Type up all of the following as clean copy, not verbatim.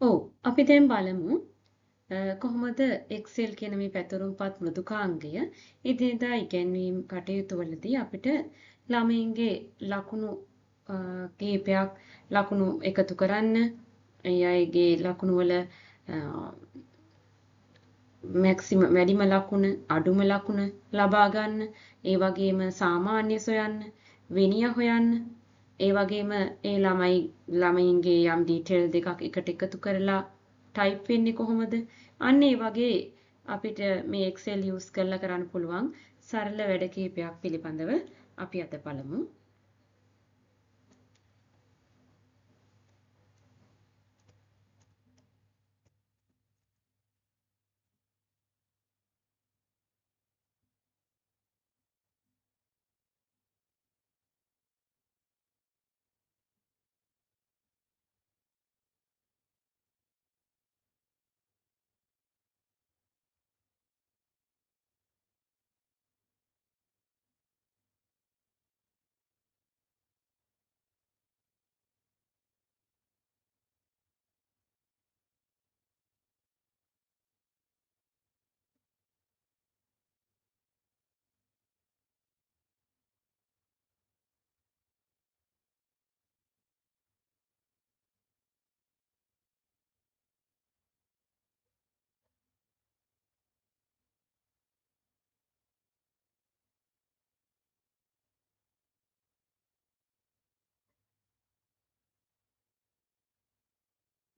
ඔව් අපි දැන් බලමු කොහොමද Excel කියන මේ පැතුරුම්පත් මෘදුකාංගය එදිනෙදා ඉගැන්වීම් කටයුතු වලදී අපිට ළමයින්ගේ ලකුණු කිහිපයක් ලකුණු එකතු කරන්න, ඒ අයගේ ලකුණු වල මැක්සිමම් වැඩිම ලකුණ, අඩුම ලකුණ ලබා ගන්න, ඒ වගේම සාමාන්‍ය සොයන්න, විනය හොයන්න, ඒ වගේම ඒ ළමයින්ගේ යම් ඩීටේල් දෙකක් එකට එකතු කරලා ටයිප් වෙන්නේ කොහොමද? අන්න ඒ වගේ අපිට මේ Excel use කරලා කරන්න පුළුවන් සරල වැඩ කිහිපයක් පිළිබඳව අපි අද බලමු.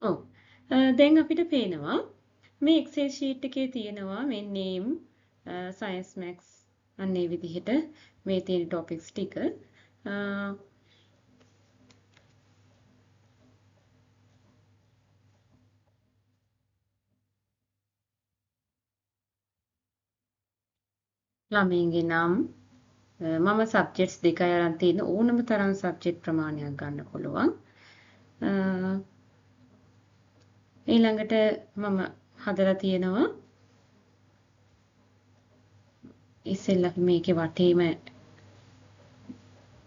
ඔව්. දැන් අපිට පේනවා මේ Excel sheet එකේ තියෙනවා මේ name, science max අන්න ඒ විදිහට මේ තියෙන topics ටික. ළමයින්ගේ නම් මම subjects දෙකයි අරන් තියෙන ඕනම තරම් subject ප්‍රමාණයක් ගන්න පුළුවන්. ඊළඟට මම හදලා තියෙනවා ඉස්සෙල්ලා අපි මේකේ වටේම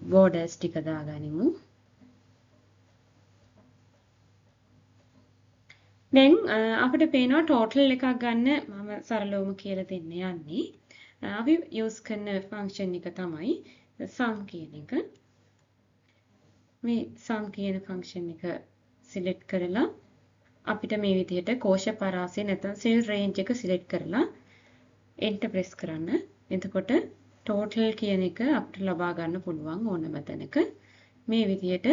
borders ටික දාගනිමු. දැන් අපිට පේනවා total එකක් ගන්න මම සරලවම කියලා දෙන්න යන්නේ. අපි use කරන function එක තමයි sum කියන එක. මේ sum කියන function එක select කරලා අපිට මේ විදිහට කෝෂ පරාසය නැත්නම් cell range එක select කරලා enter press කරන්න. එතකොට total කියන එක අපිට ලබා ගන්න පුළුවන් ඕනම තැනක. මේ විදිහට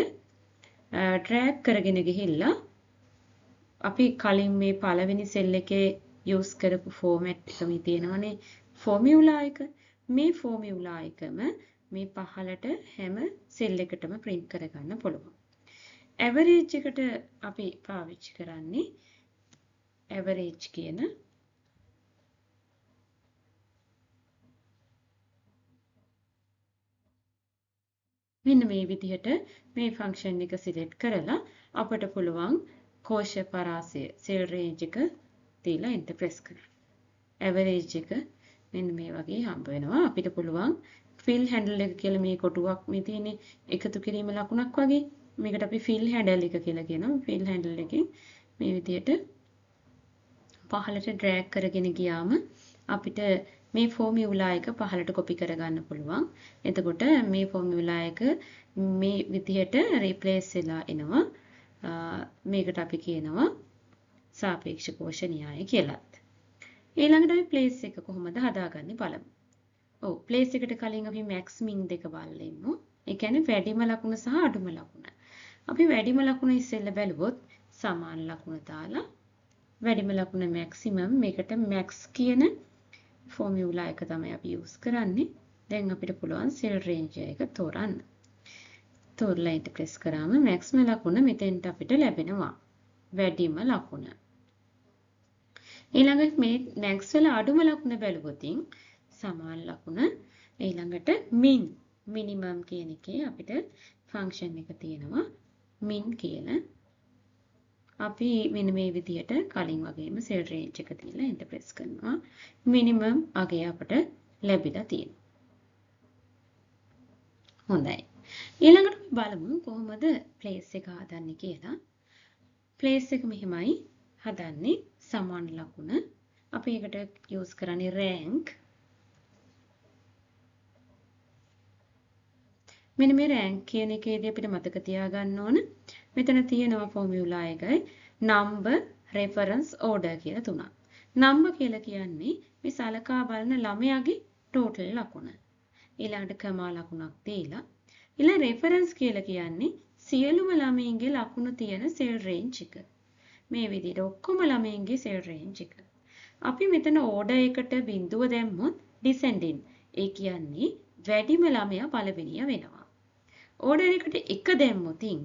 drag කරගෙන ගිහිල්ලා අපි කලින් මේ පළවෙනි cell එකේ use කරපු format එක මේ තියෙනවනේ formula එක. මේ formula එකම මේ පහළට හැම cell එකටම print කරගන්න පුළුවන්. average එකට අපි පාවිච්චි කරන්නේ average කියන මෙන්න මේ විදිහට මේ function එක select කරලා අපට පුළුවන් කෝෂ පරාසය cell range එක දීලා enter press කරන්න. average එක මෙන්න මේ වගේ හම්බ වෙනවා. අපිට පුළුවන් fill handle එක කියලා මේ කොටුවක් මේ තියෙන එකතු කිරීම ලකුණක් වගේ. මේකට අපි fill handle එක කියලා කියනවා. fill handle එකෙන් මේ විදිහට පහළට drag කරගෙන ගියාම අපිට මේ formula එක පහළට copy කරගන්න පුළුවන්. එතකොට මේ formula එක මේ විදිහට replace වෙලා එනවා. මේකට අපි කියනවා සාපේක්ෂ කෝෂ න්‍යාය කියලාත්. ඊළඟට අපි place එක කොහොමද හදාගන්නේ බලමු. ඔව් place එකට කලින් අපි max min දෙක බලලා ඉමු. ඒ කියන්නේ වැඩිම ලකුණ සහ අඩුම ලකුණ. අපි වැඩිම ලකුණ ඉස්සෙල්ලා බැලුවොත් සමාන ලකුණ දාලා වැඩිම ලකුණ maximum මේකට max කියන ෆෝමියුලා එක තමයි අපි use කරන්නේ. දැන් අපිට පුළුවන් cell range එක තෝරන්න. තෝරලා enter press කරාම maximum ලකුණ මෙතෙන්ට අපිට ලැබෙනවා. වැඩිම ලකුණ. ඊළඟට මේ max වල අඩුම ලකුණ බැලුවොත් සමාන ලකුණ ඊළඟට min minimum කියන එකේ අපිට function එක තියෙනවා min කියලා. අපි මෙන්න මේ විදිහට කලින් වගේම cell range එක දීලා enter press කරනවා. minimum අගය අපට ලැබිලා තියෙනවා. හොඳයි. ඊළඟට බලමු කොහොමද place එක හදන්නේ කියලා. place එක මෙහෙමයි හදන්නේ සමාන ලකුණ. අපි ඒකට use කරන්නේ rank. මෙන්න මේ rank කියන එකේදී අපිට මතක තියාගන්න ඕන මෙතන තියෙනවා formula එකයි number reference order කියලා තුනක්. number කියලා කියන්නේ මේ සලකා බලන ළමයාගේ total ලකුණ. ඊළඟට කමා ලකුණක් දීලා ඊළඟ reference කියලා කියන්නේ සියලුම ළමයින්ගේ ලකුණු තියෙන cell range එක. මේ විදිහට ඔක්කොම ළමයින්ගේ cell range එක. අපි මෙතන order එකට බිඳුව දැම්මොත් descending. ඒ කියන්නේ වැඩිම ළමයා පළවෙනියා වෙනවා. ඕඩර් එකට 1 දැම්මොතින්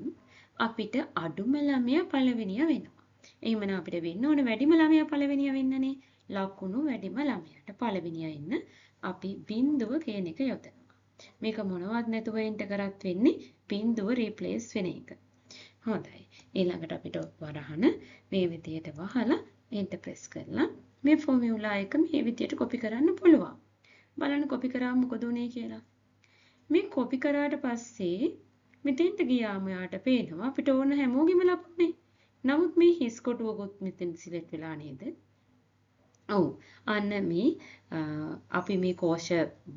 අපිට අඩුම ළමයා පළවෙනියා වෙනවා. එහෙමනම් අපිට වෙන්න ඕන වැඩිම ළමයා පළවෙනියා වෙන්නනේ. ලකුණු වැඩිම ළමයාට පළවෙනියා ඉන්න අපි බිඳුව කියන එක යොදනවා. මේක මොනවත් නැතුව එන්ටර් කරත් වෙන්නේ බිඳුව රීප්ලේස් වෙන එක. හොඳයි. ඊළඟට අපිට වරහන මේ විදියට වහලා එන්ටර් ප්‍රෙස් කරලා මේ ෆෝමියුලා එක මේ විදියට කොපි කරන්න පුළුවන්. බලන්න කොපි කරාම මොකද උනේ කියලා. මේ කොපි කරාට පස්සේ මෙතෙන්ට ගියාම යාට පේනවා අපිට ඕන හැමෝගෙම ලකුණුනේ. නමුත් මේ හිස් කොටුවකුත් මෙතෙන් සිලෙක්ට් වෙලා නේද? ඔව්. අන්න මේ අපි මේ කෝෂ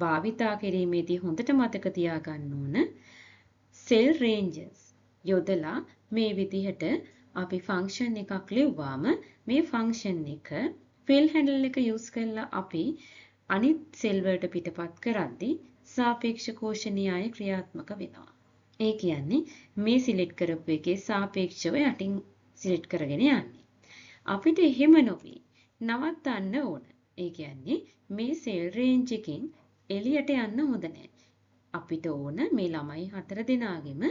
භාවිතා කිරීමේදී හොඳට මතක තියාගන්න ඕන cell ranges යොදලා මේ විදිහට අපි ෆන්ක්ෂන් එකක් ලිව්වාම මේ ෆන්ක්ෂන් එක fill handle එක use කරලා අපි අනිත් සෙල් වලට පිටපත් කරද්දී සාපේක්ෂ කෝෂ න්‍යාය ක්‍රියාත්මක වෙනවා. ඒ කියන්නේ මේ සිලෙක්ට් කරපු එකේ සාපේක්ෂව යටින් සිලෙක්ට් කරගෙන යන්නේ. අපිට එහෙම නොවේ. නවත්තන්න ඕන. ඒ කියන්නේ මේ සෙල් රේන්ජ් එකෙන් එළියට යන්න හොඳ නැහැ. අපිට ඕන මේ ළමයි 4 දෙනාගෙම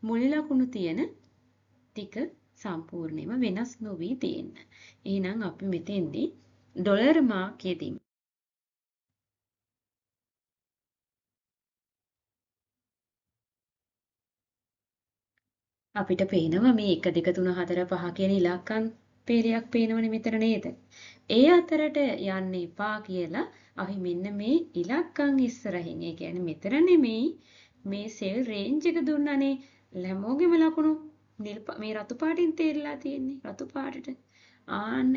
මුල් ලකුණු තියෙන ටික සම්පූර්ණයෙන්ම වෙනස් නොවි තියෙන්න. එහෙනම් අපි මෙතෙන්දී ඩොලර් මාක් යෙදීම අපිට පේනවා මේ 1 2 3 4 5 කියන ඉලක්කම් පේලියක් පේනවනේ මෙතන නේද? ඒ අතරට යන්න එපා කියලා අපි මෙන්න මේ ඉලක්කම් ඉස්සරහින් ඒ කියන්නේ මෙතන නෙමෙයි මේ සෙල් රේන්ජ් එක දුන්නානේ හැමෝගෙම ලකුණු මේ රතු පාටින් තේරලා තියෙන්නේ රතු පාටට. ආන්න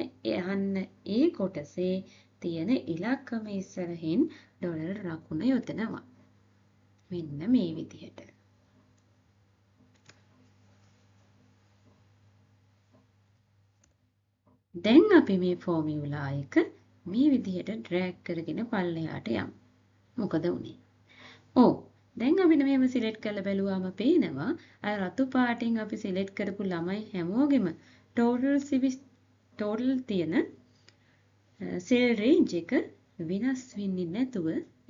ඒ කොටසේ තියෙන ඉලක්කම ඉස්සරහින් ඩොලර් ලකුණ යොදනවා. මෙන්න මේ විදිහට. දැන් අපි මේ ෆෝමියුලා එක මේ විදිහට ඩ්‍රැග් කරගෙන පල්ලෙහාට යමු. මොකද උනේ? ඔව්. දැන් අපිට මේව සිලෙක්ට් කරලා බැලුවාම පේනවා අර රතු පාටින් අපි සිලෙක්ට් කරපු ළමයි හැමෝගෙම ටෝටල් තියෙන සෙල් රේන්ජ් එක වෙනස් වෙන්නේ නැතුව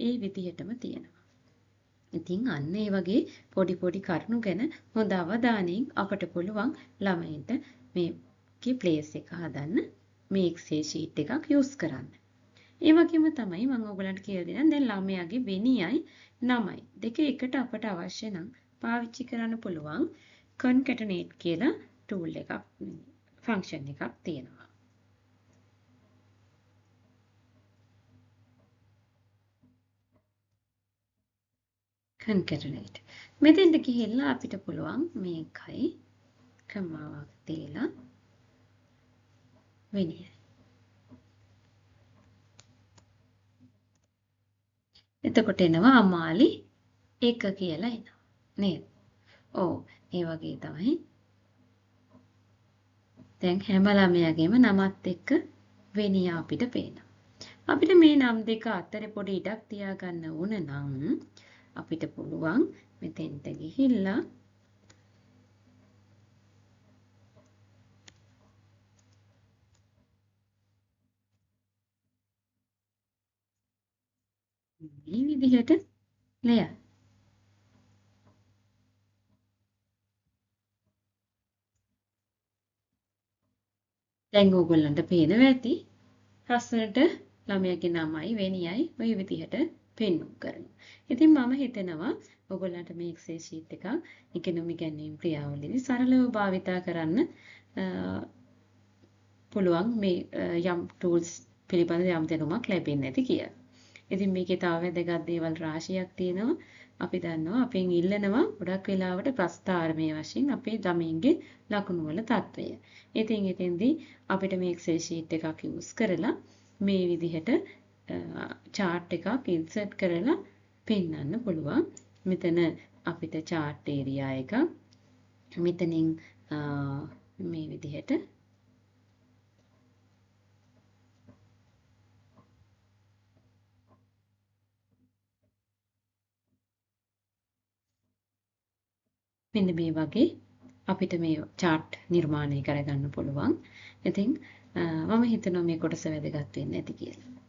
ඒ විදිහටම තියෙනවා. ඉතින් අන්න ඒ වගේ පොඩි පොඩි කරුණු ගැන හොඳ අවධානයෙන් අපට පුළුවන් ළමයින්ට මේකේ ප්ලේස් එක හදන්න මේ Excel sheet එකක් use කරන්න. ඒ වගේම තමයි මම ඔයගලන්ට කියලා දෙන්නම් දැන් ළමයාගේ වෙනියයි නමයි දෙක එකට අපට අවශ්‍ය නම් පාවිච්චි කරන්න පුළුවන් concatenate කියලා tool එකක් function එකක් තියෙනවා. concatenate. මෙතෙන්ට ගිහිල්ලා අපිට පුළුවන් මේකයි කමාවක් තියලා වෙනියයි. එතකොට එනවා අමාලි 1 කියලා එනවා නේද? ඔව් ඒ වගේ තමයි. දැන් හැම ළමයාගේම නමත් එක්ක වෙනිය අපිට පේනවා. අපිට මේ නම් දෙක අතර පොඩි ඉඩක් තියාගන්න ඕන නම් අපිට පුළුවන් මෙතෙන්ට ගිහිල්ලා මේ විදිහට ලියන්න. දැන් ඕගොල්ලන්ට පේනවා ඇති ලස්සනට ළමයාගේ නමයි වෙනියයි ওই විදිහට පෙන්වුම් කරනවා. ඉතින් මම හිතනවා ඔයගොල්ලන්ට මේ Excel sheet එක ඉගෙනුම් ඉගැන්වීම් ක්‍රියාවලියේදී සරලව භාවිතා කරන්න පුළුවන් මේ යම් tools පිළිබඳ යම් දැනුමක් ලැබෙන්නේ නැති කියලා. ඉතින් මේකේ තව වැදගත් දේවල් රාශියක් තියෙනවා. අපි දන්නවා අපෙන් ඉල්ලනවා ගොඩක් වෙලාවට ප්‍රස්ථාරමය වශයෙන් අපේ ළමයින්ගේ ලකුණු වල තත්ත්වය. ඉතින් එතෙන්දී අපිට මේ Excel sheet එකක් use කරලා මේ විදිහට chart එකක් insert කරලා පෙන්වන්න පුළුවන්. මෙතන අපිට chart area එක මෙතනින් මේ විදිහට මෙන්න මේ වගේ අපිට මේ chart නිර්මාණය කරගන්න පුළුවන්. ඉතින් මම හිතනවා මේ කොටස වැදගත් වෙන්න ඇති කියලා.